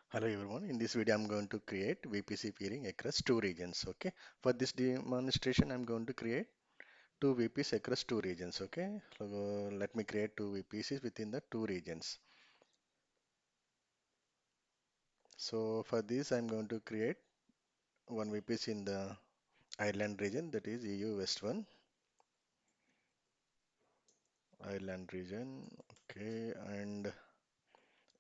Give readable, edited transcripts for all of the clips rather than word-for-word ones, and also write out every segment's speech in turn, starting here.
Hello everyone. In this video, I'm going to create VPC peering across two regions. Okay. For this demonstration, I'm going to create two VPs across two regions. Okay. So let me create two VPCs within the two regions. So for this, I'm going to create one VPC in the Ireland region, that is EU West 1 Ireland region. Okay. And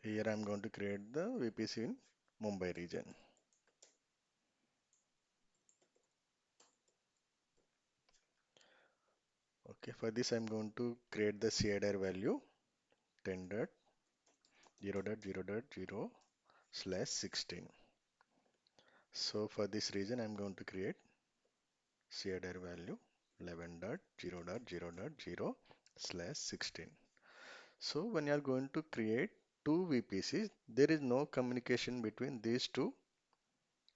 here I'm going to create the VPC in Mumbai region. Okay. For this, I'm going to create the CADR value 10.0.0.0/16. So for this region, I'm going to create CADR value 11.0.0.0/16. So when you are going to create two VPCs, there is no communication between these two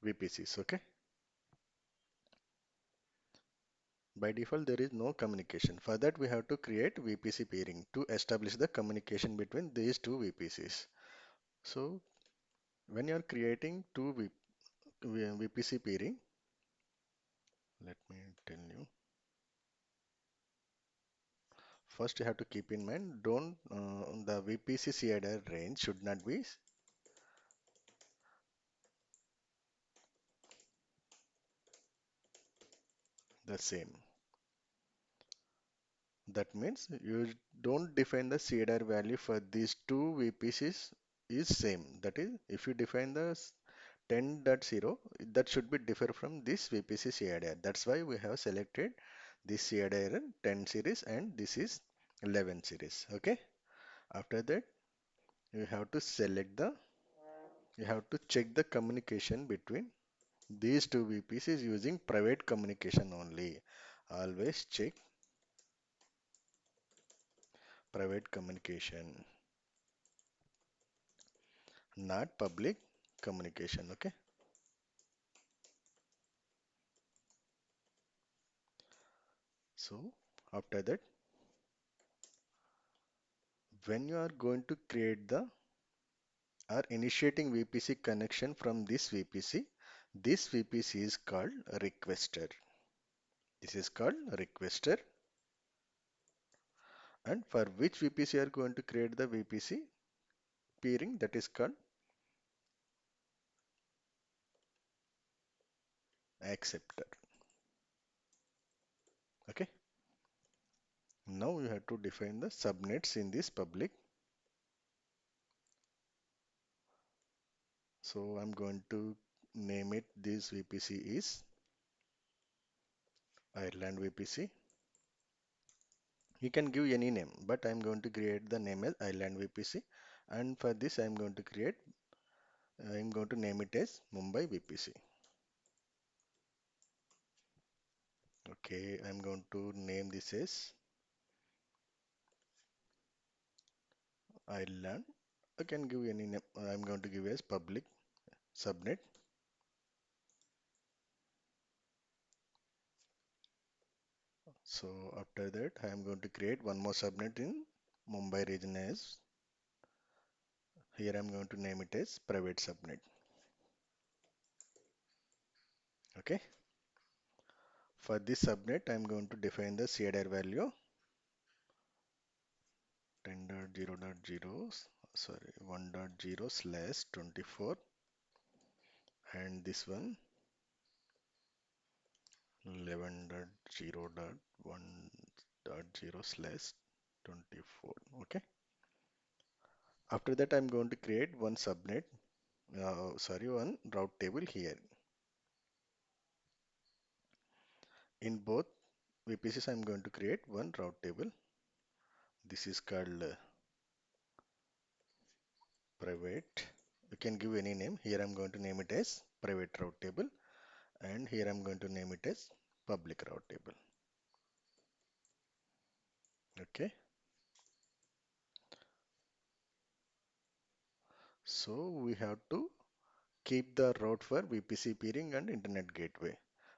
VPCs. Okay. By default, there is no communication. For that, we have to create VPC peering to establish the communication between these two VPCs. So when you are creating two VPC peering, let me tell you. First, you have to keep in mind, don't the VPC CADR range should not be the same. That means you don't define the CADR value for these two VPCs is same. That is, if you define the 10.0, that should be differ from this VPC CADR. That's why we have selected this CADR 10 series and this is 11 series. Okay. After that, you have to you have to check the communication between these two VPCs using private communication only. Always check private communication, not public communication. Okay. So after that, when you are going to create the or initiating VPC connection from this VPC, this VPC is called requester. This is called requester. And for which VPC you are going to create the VPC peering, that is called acceptor. Okay. Now you have to define the subnets in this public. So I'm going to name it, this VPC is Ireland VPC. You can give any name, but I'm going to create the name as Ireland VPC. And for this, I'm going to name it as Mumbai VPC. Okay, I'm going to name this as Ireland. I can give any name. I'm going to give as public subnet. So after that, I am going to create one more subnet in Mumbai region as, here I'm going to name it as private subnet. Okay. For this subnet, I'm going to define the CADR value 10.0.0, sorry, 1.0/24, and this one 11.0.1.0/24. Okay. After that, I'm going to create one subnet, one route table here. In both VPCs, I'm going to create one route table. This is called private. You can give any name. Here I'm going to name it as private route table, and here I'm going to name it as public route table. Okay. So we have to keep the route for VPC peering and internet gateway.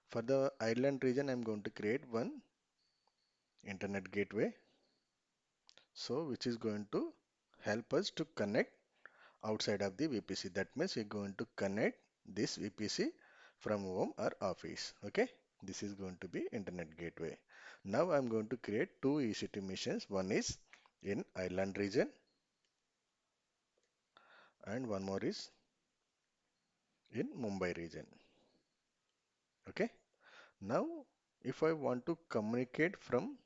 For the Ireland region, I'm going to create one internet gateway. So which is going to help us to connect outside of the VPC. That means we're going to connect this VPC from home or office. Okay, this is going to be internet gateway. Now I'm going to create two EC2 machines. One is in island region and one more is in Mumbai region. Okay, now if I want to communicate from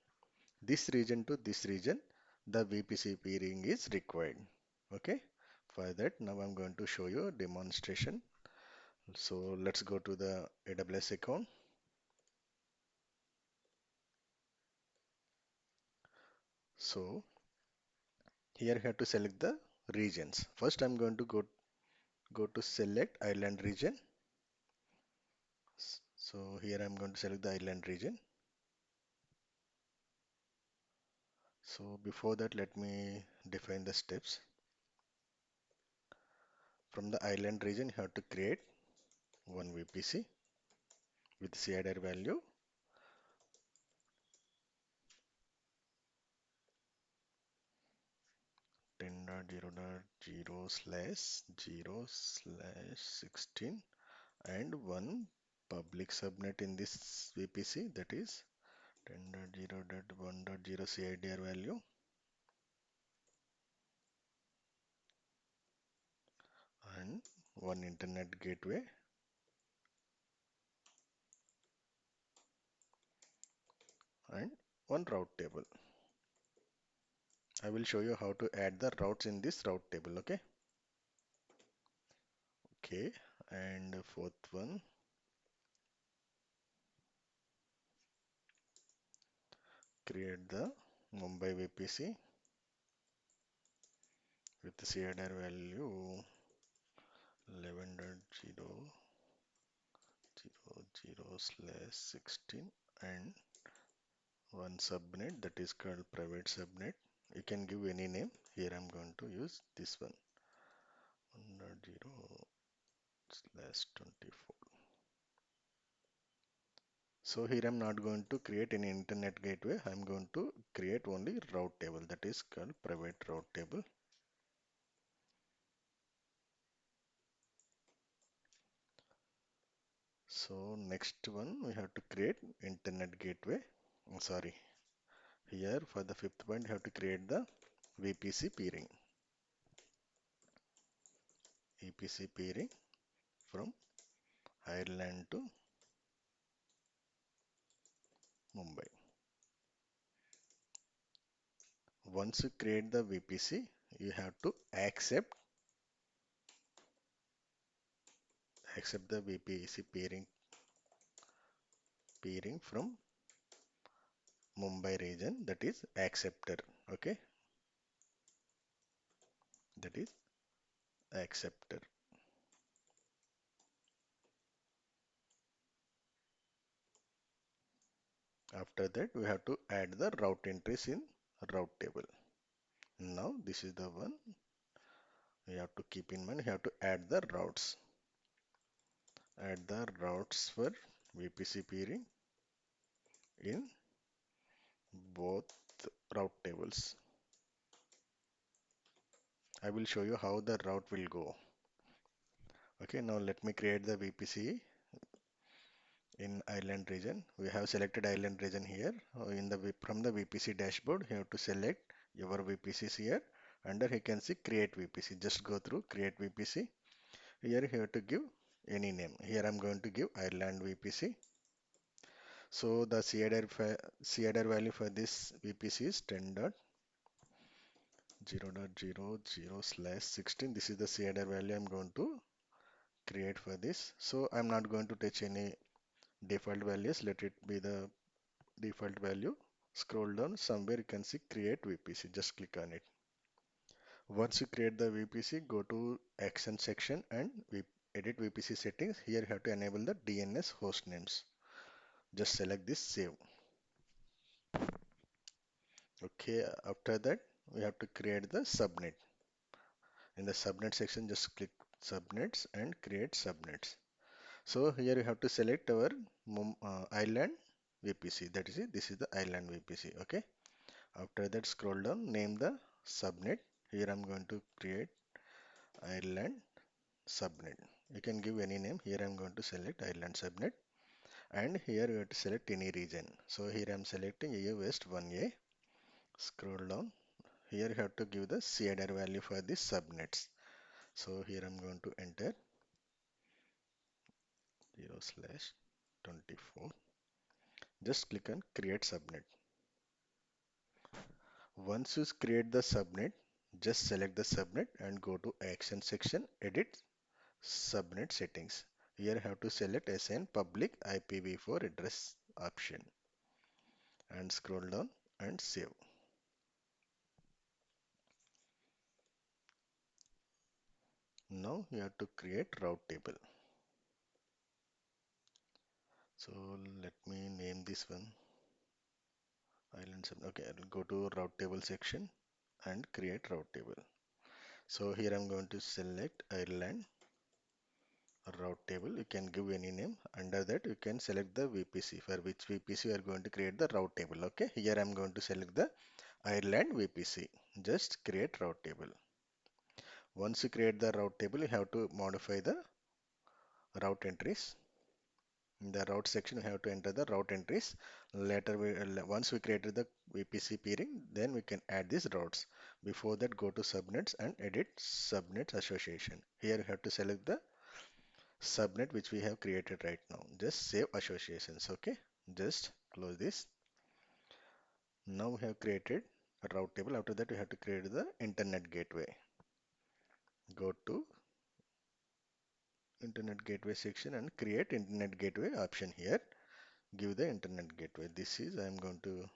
this region to this region, the VPC peering is required. Okay, for that now I'm going to show you a demonstration. So let's go to the AWS account. So here I have to select the regions. First I'm going to go to select island region. So here I'm going to select the island region. So before that let me define the steps. From the island region you have to create one VPC with CIDR value 10.0.0/0/16 and one public subnet in this VPC, that is 10.0.1.0 CIDR value, and one internet gateway and one route table. I will show you how to add the routes in this route table. Okay, and the fourth one, create the Mumbai VPC with the CIDR value 11.0.0/16 and one subnet that is called private subnet. You can give any name. Here I'm going to use this one, 1.0/24. So here I'm not going to create any internet gateway. I'm going to create only route table, that is called private route table. So next one we have to create internet gateway. Sorry, here for the fifth point you have to create the VPC peering. VPC peering from Ireland to Mumbai. Once you create the VPC, you have to accept the VPC peering from Mumbai region, that is acceptor. Okay, that is acceptor. After that, we have to add the route entries in route table. Now this is the one you have to keep in mind. You have to add the routes. Add the routes for VPC peering in both route tables. I will show you how the route will go. Okay, now let me create the VPC in island region. We have selected island region here. From the VPC dashboard, you have to select your VPCs here. Under you can see create VPC. Just go through create VPC. Here you have to give any name. Here I'm going to give Ireland VPC. So the CIDR value for this VPC is 10.0.0/16. This is the CIDR value I'm going to create for this. So I'm not going to touch any default values. Let it be the default value. Scroll down somewhere you can see create VPC. Just click on it. Once you create the VPC, go to action section and edit VPC settings. Here you have to enable the DNS host names. Just select this save. Okay, after that we have to create the subnet. In the subnet section, just click subnets and create subnets. So here you have to select our island VPC. That is it. This is the island VPC. Okay. After that, scroll down, name the subnet. Here I'm going to create Ireland subnet. You can give any name. Here I'm going to select Ireland subnet, and here you have to select any region. So here I'm selecting EU West 1A. Scroll down. Here you have to give the CIDR value for the subnets. So here I'm going to enter 0/24. Just click on create subnet. Once you create the subnet, just select the subnet and go to action section, edit subnet settings. Here you have to select SN public IPv4 address option and scroll down and save. Now you have to create route table. So let me name this one island sub. Okay, I'll go to route table section and create route table. So here I'm going to select Ireland route table. You can give any name. Under that you can select the VPC, for which VPC you are going to create the route table. Okay, here I'm going to select the Ireland VPC. Just create route table. Once you create the route table, you have to modify the route entries. In the route section, you have to enter the route entries. Later, once we created the VPC peering, then we can add these routes. Before that, go to subnets and edit subnets association. Here you have to select the subnet which we have created right now. Just save associations. Okay, just close this. Now we have created a route table. After that, we have to create the internet gateway. Go to internet gateway section and create internet gateway option here. Give the internet gateway. This is I am going to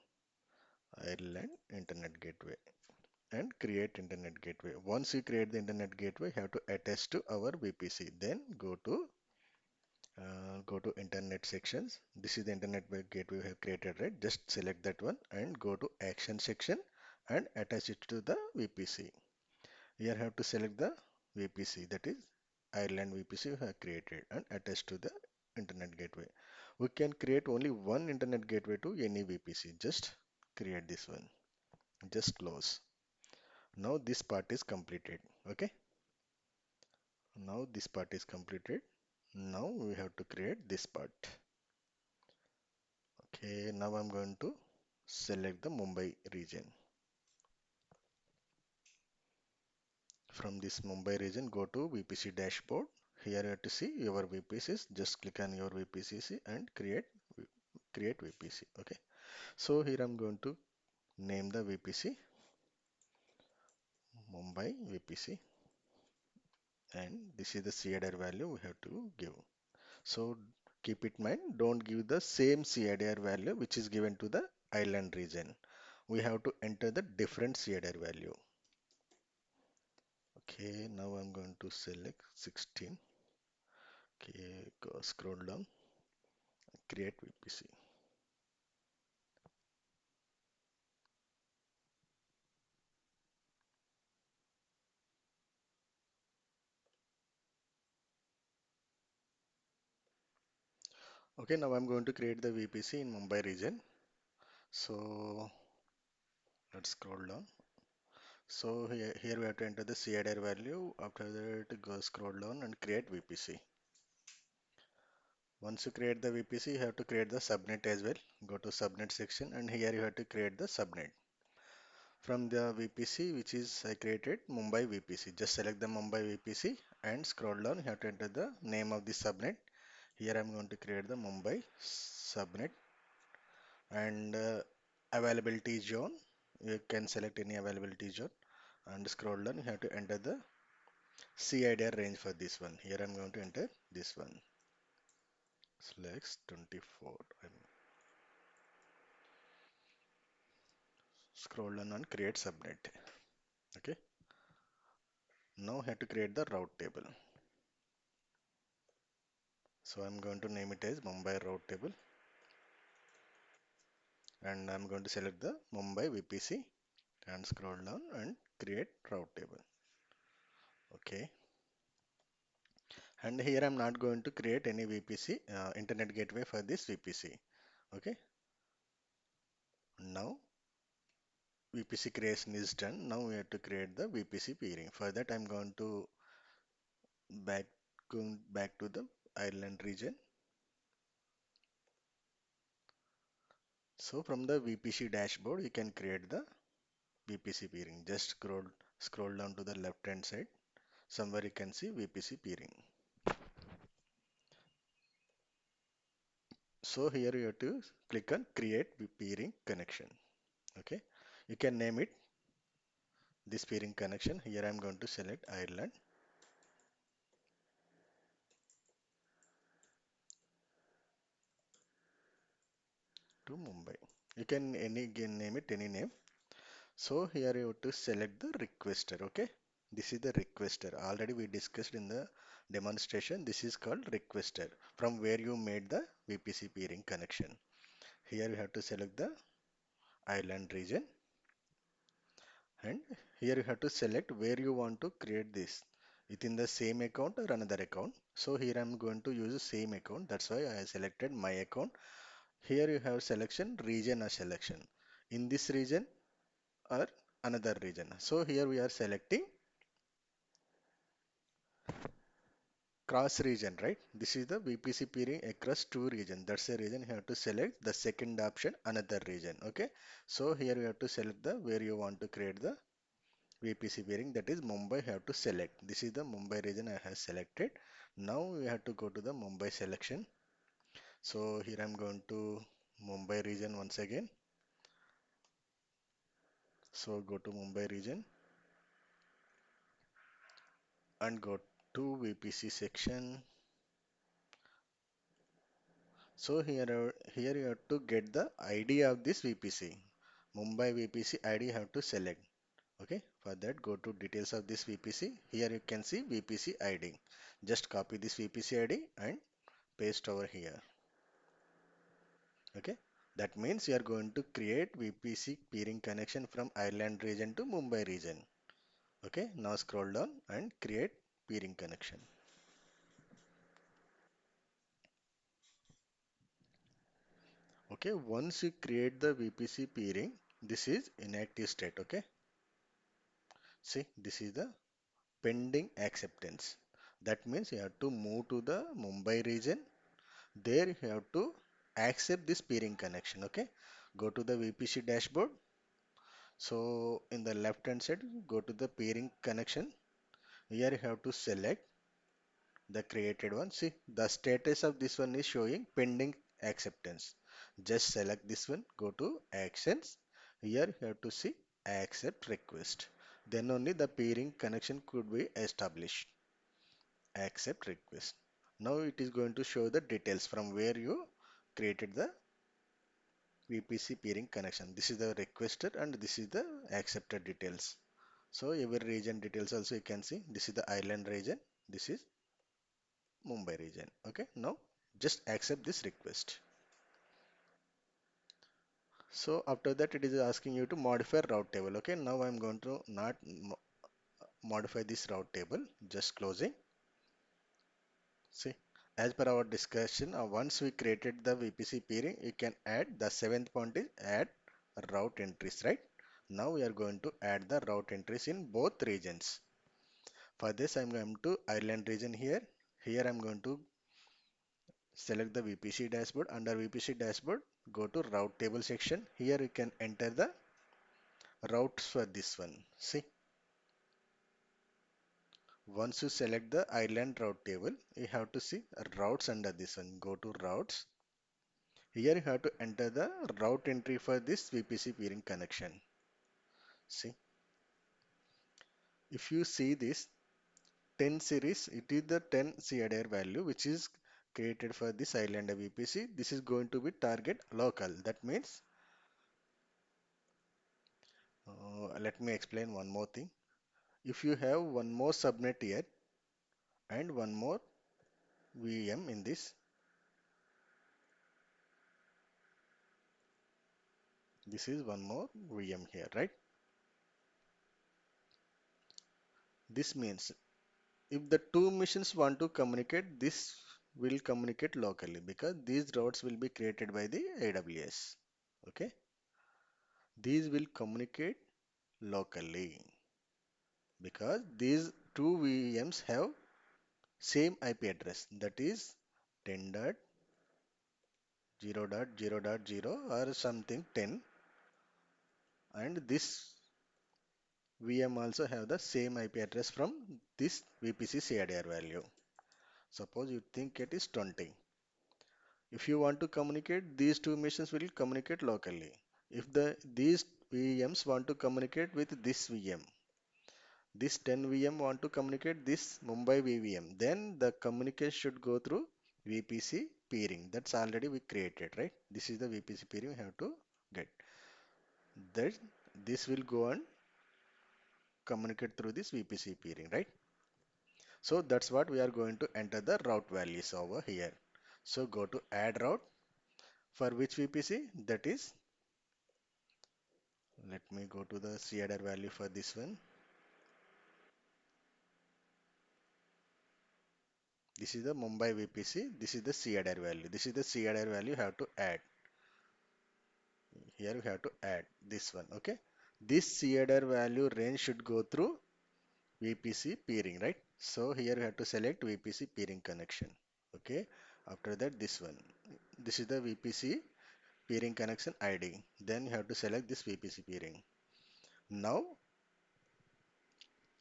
Ireland internet gateway and create internet gateway. Once you create the internet gateway, you have to attach to our VPC. Then go to internet sections. This is the internet gateway we have created, right? Just select that one and go to action section and attach it to the VPC. Here have to select the VPC, that is Ireland VPC we have created, and attach to the internet gateway. We can create only one internet gateway to any VPC. Just create this one. Just close. Now this part is completed. Okay. Now this part is completed. Now we have to create this part. Okay, now I'm going to select the Mumbai region. From this Mumbai region, go to VPC dashboard. Here you have to see your VPCs. Just click on your VPCC and create VPC. Okay. So here I'm going to name the VPC Mumbai VPC, and this is the CIDR value we have to give. So keep it in mind, don't give the same CIDR value which is given to the island region. We have to enter the different CIDR value. Okay, now I'm going to select 16. Okay, go scroll down, create VPC. Okay, now I'm going to create the VPC in Mumbai region. So let's scroll down. So here we have to enter the CIDR value. After that, go scroll down and create VPC. Once you create the VPC, you have to create the subnet as well. Go to subnet section and here you have to create the subnet. From the VPC which is I created Mumbai VPC. Just select the Mumbai VPC and scroll down. You have to enter the name of the subnet. Here I'm going to create the Mumbai subnet and availability zone. You can select any availability zone and scroll down. You have to enter the CIDR range for this one. Here I'm going to enter this one. Select 24. Scroll down and create subnet. Okay. Now I have to create the route table. So I'm going to name it as Mumbai route table and I'm going to select the Mumbai VPC and scroll down and create route table. Okay. And here I'm not going to create any VPC internet gateway for this VPC. Okay. Now VPC creation is done. Now we have to create the VPC peering. For that I'm going to back going back to the Ireland region. So from the VPC dashboard, you can create the VPC peering. Just scroll down to the left hand side. Somewhere you can see VPC peering. So here you have to click on create peering connection. Okay. You can name it this peering connection. Here I'm going to select Ireland to Mumbai. You can name it any name. So here you have to select the requester. Okay. This is the requester. Already we discussed in the demonstration. This is called requester from where you made the VPC peering connection. Here you have to select the Ireland region, and here you have to select where you want to create this within the same account or another account. So here I'm going to use the same account. That's why I selected my account. Here you have selection region or selection in this region or another region. So here we are selecting cross region, right? This is the VPC peering across two region. That's the reason you have to select the second option, another region. Okay. So here you have to select the where you want to create the VPC peering, that is Mumbai. Have to select. This is the Mumbai region I have selected. Now we have to go to the Mumbai selection. So here I'm going to Mumbai region once again. So go to Mumbai region and go to VPC section. So here you have to get the ID of this VPC. Mumbai VPC ID have to select. Okay, for that go to details of this VPC. Here you can see VPC ID. Just copy this VPC ID and paste over here. Okay, that means you are going to create VPC peering connection from Ireland region to Mumbai region. Okay, now scroll down and create peering connection. Okay, once you create the VPC peering, this is inactive state. Okay, see, this is the pending acceptance. That means you have to move to the Mumbai region. There you have to accept this peering connection. Okay, go to the VPC dashboard. So in the left hand side, go to the peering connection. Here you have to select the created one. See, the status of this one is showing pending acceptance. Just select this one, go to actions. Here you have to see accept request. Then only the peering connection could be established. Accept request. Now it is going to show the details from where you created the VPC peering connection. This is the requested and this is the accepted details. So every region details also you can see. This is the island region. This is Mumbai region. Okay, now just accept this request. So after that it is asking you to modify route table. Okay, now I'm going to not modify this route table, just closing. See, as per our discussion, once we created the VPC peering, you can add the seventh point is add route entries, right? Now we are going to add the route entries in both regions. For this, I'm going to Ireland region here. Here I'm going to select the VPC dashboard. Under VPC dashboard, go to route table section. Here you can enter the routes for this one. See, once you select the island route table, you have to see routes under this one. Go to routes. Here you have to enter the route entry for this VPC peering connection. See, if you see this 10 series, it is the 10 CADR value which is created for this island VPC. This is going to be target local. That means, let me explain one more thing. If you have one more subnet here and one more VM in this is one more VM here, right? This means if the two machines want to communicate, this will communicate locally because these routes will be created by the AWS. Okay, these will communicate locally because these two VMs have same IP address, that is 10.0.0.0 or something 10, and this VM also have the same IP address from this VPC CADR value. Suppose you think it is 20. If you want to communicate, these two machines will communicate locally. If these VMs want to communicate with this VM, this 10 VM want to communicate this Mumbai VVM, then the communication should go through VPC peering. That's already we created, right? This is the VPC peering we have to get. Then this will go and communicate through this VPC peering, right? So that's what we are going to enter the route values over here. So go to add route for which VPC, that is, let me go to the CADR value for this one. This is the Mumbai VPC. This is the CADR value. This is the CADR value you have to add. Here we have to add this one. Okay. This CADR value range should go through VPC peering, right? So here we have to select VPC peering connection. Okay. After that, this one. This is the VPC peering connection ID. Then you have to select this VPC peering. Now,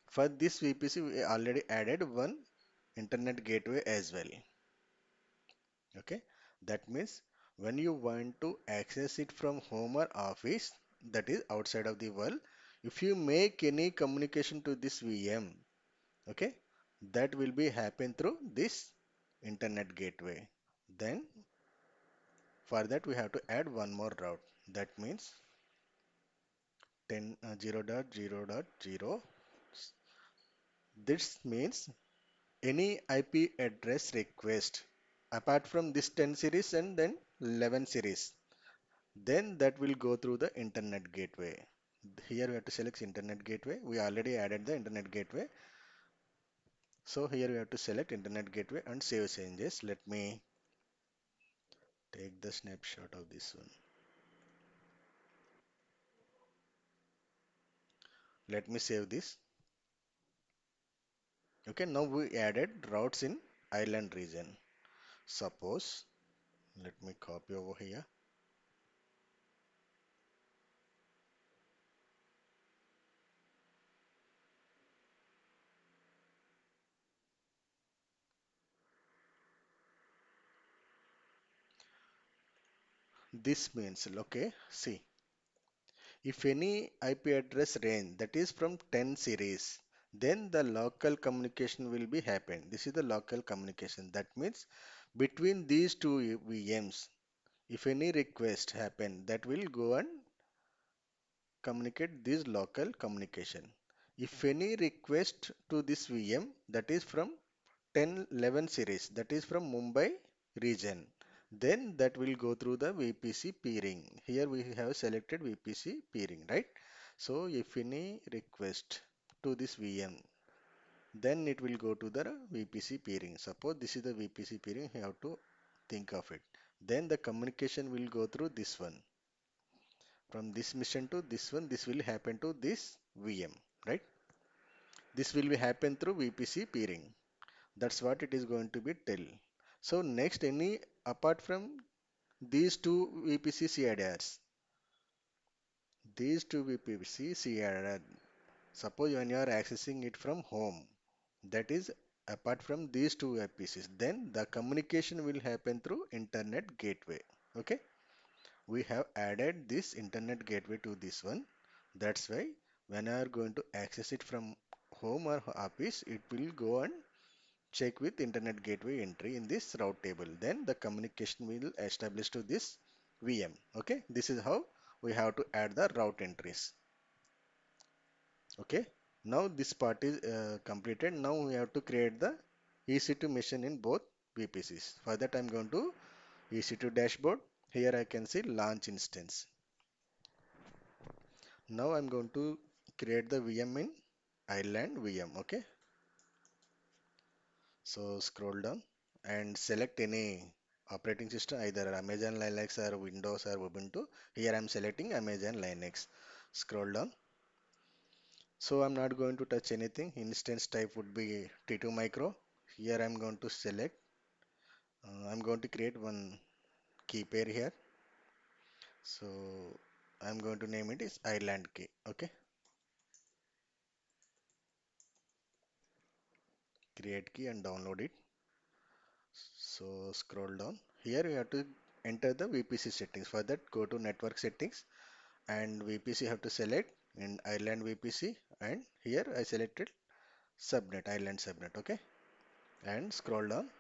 for this VPC, we already added one internet gateway as well. Okay, that means when you want to access it from home or office, that is outside of the world, if you make any communication to this VM, okay, that will be happen through this internet gateway. Then for that we have to add one more route. That means 10 0.0.0. This means any IP address request apart from this 10 series and then 11 series, then that will go through the internet gateway. Here we have to select internet gateway. We already added the internet gateway. So here we have to select internet gateway and save changes. Let me take the snapshot of this one. Let me save this. Okay, now we added routes in island region. Suppose, let me copy over here. This means, okay, see, if any IP address range that is from 10 series, then the local communication will be happen. This is the local communication. That means between these two VMs, if any request happen, that will go and communicate this local communication. If any request to this VM that is from 1011 series, that is from Mumbai region, then that will go through the VPC peering. Here we have selected VPC peering, right? So if any request to this VM, then it will go to the VPC peering. Suppose this is the VPC peering, you have to think of it. Then the communication will go through this one. From this mission to this one, this will happen to this VM, right? This will be happen through VPC peering. That's what it is going to be tell. So next, any apart from these two VPC CADRs, these two VPC CADR, suppose when you are accessing it from home, that is apart from these two VPCs, then the communication will happen through internet gateway. Okay, we have added this internet gateway to this one. That's why when I are going to access it from home or office, it will go and check with internet gateway entry in this route table. Then the communication will establish to this VM. Okay, this is how we have to add the route entries. Okay, now this part is completed. Now we have to create the EC2 machine in both VPCs. For that, I'm going to EC2 dashboard. Here I can see launch instance. Now I'm going to create the VM in island VM. Okay, so scroll down and select any operating system, either Amazon Linux or Windows or Ubuntu. Here I'm selecting Amazon Linux. Scroll down. So I'm not going to touch anything. Instance type would be T2 micro. Here I'm going to select, I'm going to create one key pair here. So I'm going to name it is island key. Okay, create key and download it. So scroll down. Here you have to enter the VPC settings. For that, go to network settings and VPC have to select in island VPC, and here I selected subnet, island subnet. Okay, and scroll down.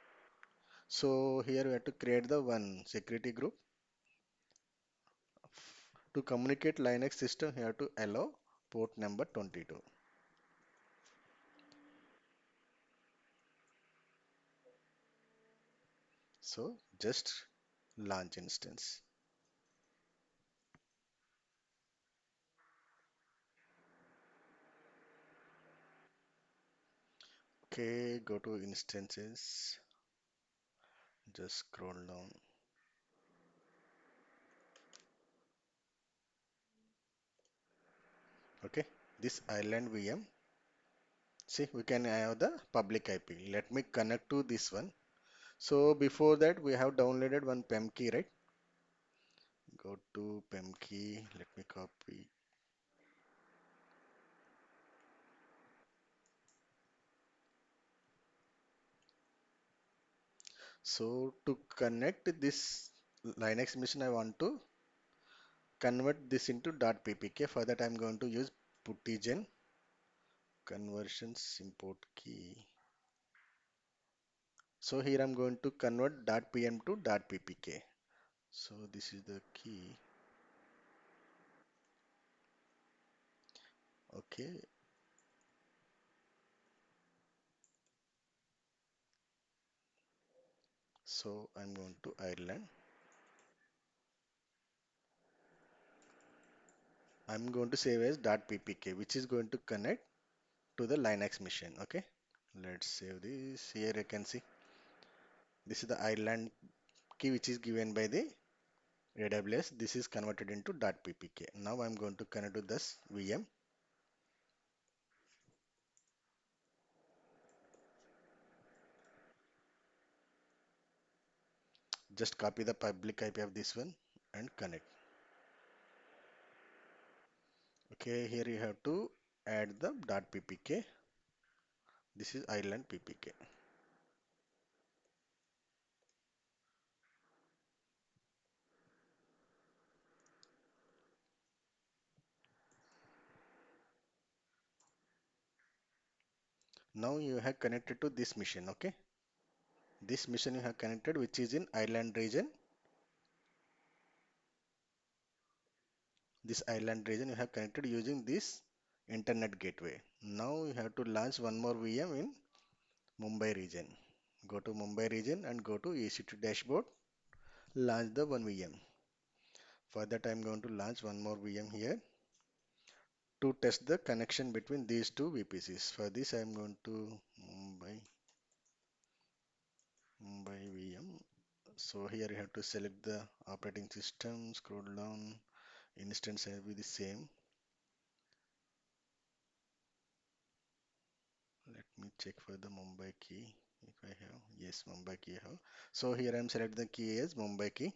So here we have to create the one security group. To communicate Linux system, you have to allow port number 22. So just launch instance. Okay, go to instances, just scroll down. Okay, this island VM. See, we can have the public IP. Let me connect to this one. So before that, we have downloaded one PEM key, right? Go to PEM key. Let me copy. So to connect this Linux machine, I want to convert this into .ppk. For that, I'm going to use puttigen conversions import key. So here I'm going to convert .pm to .ppk. So this is the key. Okay. So I'm going to Ireland. I'm going to save as .ppk, which is going to connect to the Linux machine. Okay. Let's save this. Here you can see this is the Ireland key which is given by the AWS. This is converted into .ppk. Now I'm going to connect to this VM. Just copy the public IP of this one and connect. Okay, here you have to add the .ppk. This is Ireland ppk. Now you have connected to this machine. Okay, this machine you have connected, which is in Ireland region. This island region you have connected using this internet gateway. Now you have to launch one more VM in Mumbai region. Go to Mumbai region and go to EC2 dashboard. Launch the one VM. For that I'm going to launch one more VM here to test the connection between these two VPCs. For this I'm going to Mumbai VM. So here you have to select the operating system, scroll down, instance will be the same. Let me check for the Mumbai key if I have. Yes, Mumbai key I have. So here I am select the key as Mumbai key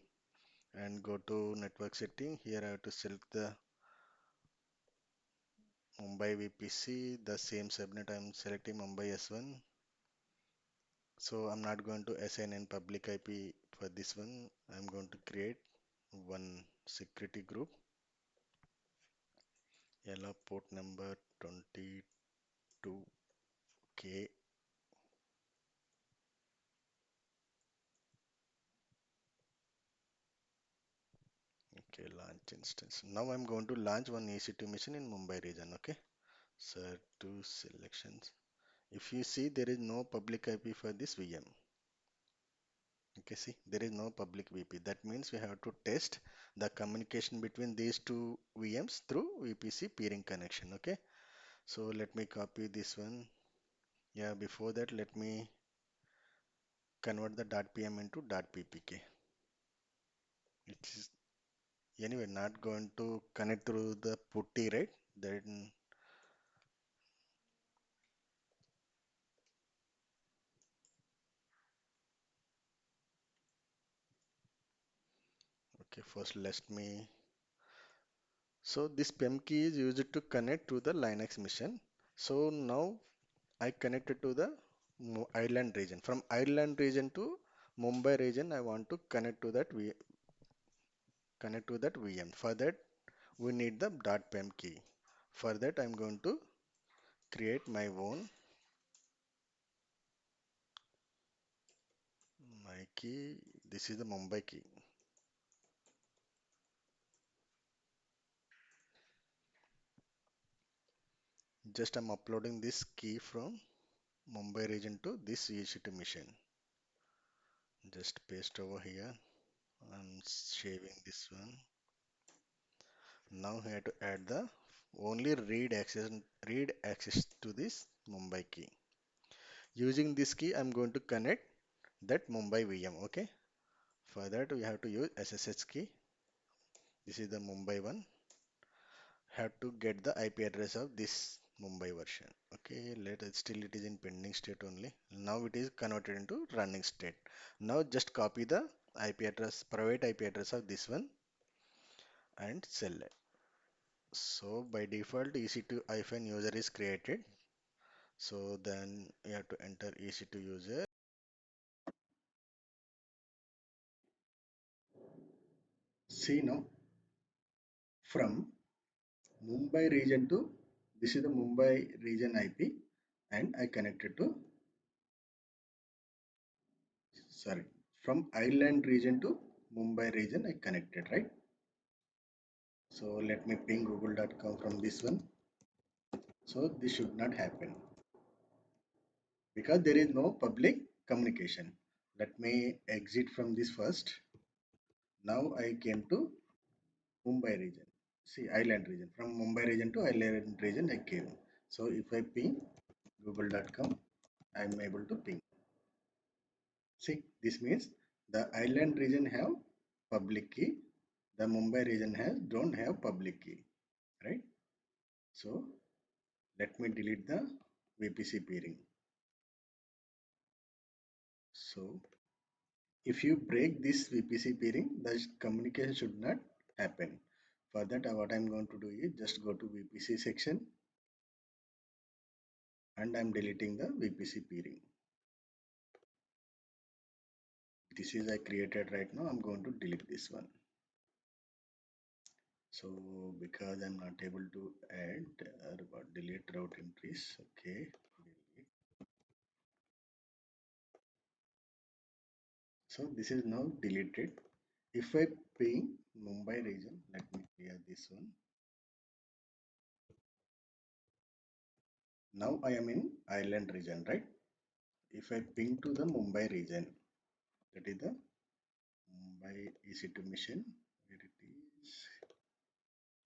and go to network setting. Here I have to select the Mumbai VPC, the same subnet I am selecting Mumbai S1. So I'm not going to assign any public IP for this one. I'm going to create one security group. Yellow port number 22K. Okay, launch instance. Now I'm going to launch one EC2 machine in Mumbai region. Okay. So two selections. If you see there is no public IP for this VM. Okay, see there is no public VP. That means we have to test the communication between these two VMs through VPC peering connection. Okay, so let me copy this one. Yeah, before that let me convert the .pm into .ppk. It is anyway not going to connect through the putty, right? Then Okay, first let me. So this PEM key is used to connect to the Linux machine. So now I connected to the island region. From island region to Mumbai region, I want to connect to that VM. For that, we need the .pem key. For that, I'm going to create my key. This is the Mumbai key. Just I'm uploading this key from Mumbai region to this EC2 machine. Just paste over here. I'm saving this one. Now we have to add the only read access to this Mumbai key. Using this key, I'm going to connect that Mumbai VM. Okay. For that, we have to use SSH key. This is the Mumbai one. Have to get the IP address of this Mumbai version. Okay. Still it is in pending state only. Now it is converted into running state. Now just copy the IP address, private IP address of this one and sell it. So by default, EC2-user is created. So then you have to enter EC2 user. See now, from Mumbai region to this is the Mumbai region IP, and I connected to sorry from island region to Mumbai region I connected, right? So let me ping google.com from this one. So this should not happen because there is no public communication. Let me exit from this first. Now I came to Mumbai region. See, island region. From Mumbai region to island region I came. So if I ping google.com, I am able to ping. See, this means the island region have public key. The Mumbai region has don't have public key, right? So let me delete the VPC peering. So if you break this VPC peering, the communication should not happen. For that, what I'm going to do is just go to VPC section and I'm deleting the VPC peering. This is I created right now. I'm going to delete this one. So because I'm not able to add delete route entries, okay. Delete. So this is now deleted. If I ping Mumbai region, let me clear this one. Now I am in island region, right? If I ping to the Mumbai region, that is the Mumbai EC2 mission, where it is.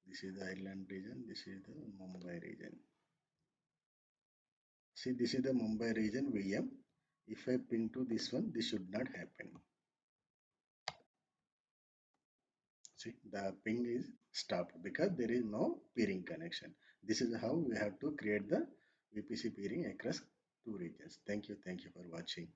This is the island region, this is the Mumbai region. See, this is the Mumbai region VM. If I ping to this one, this should not happen. See, the ping is stopped because there is no peering connection. This is how we have to create the VPC peering across two regions. Thank you. Thank you for watching.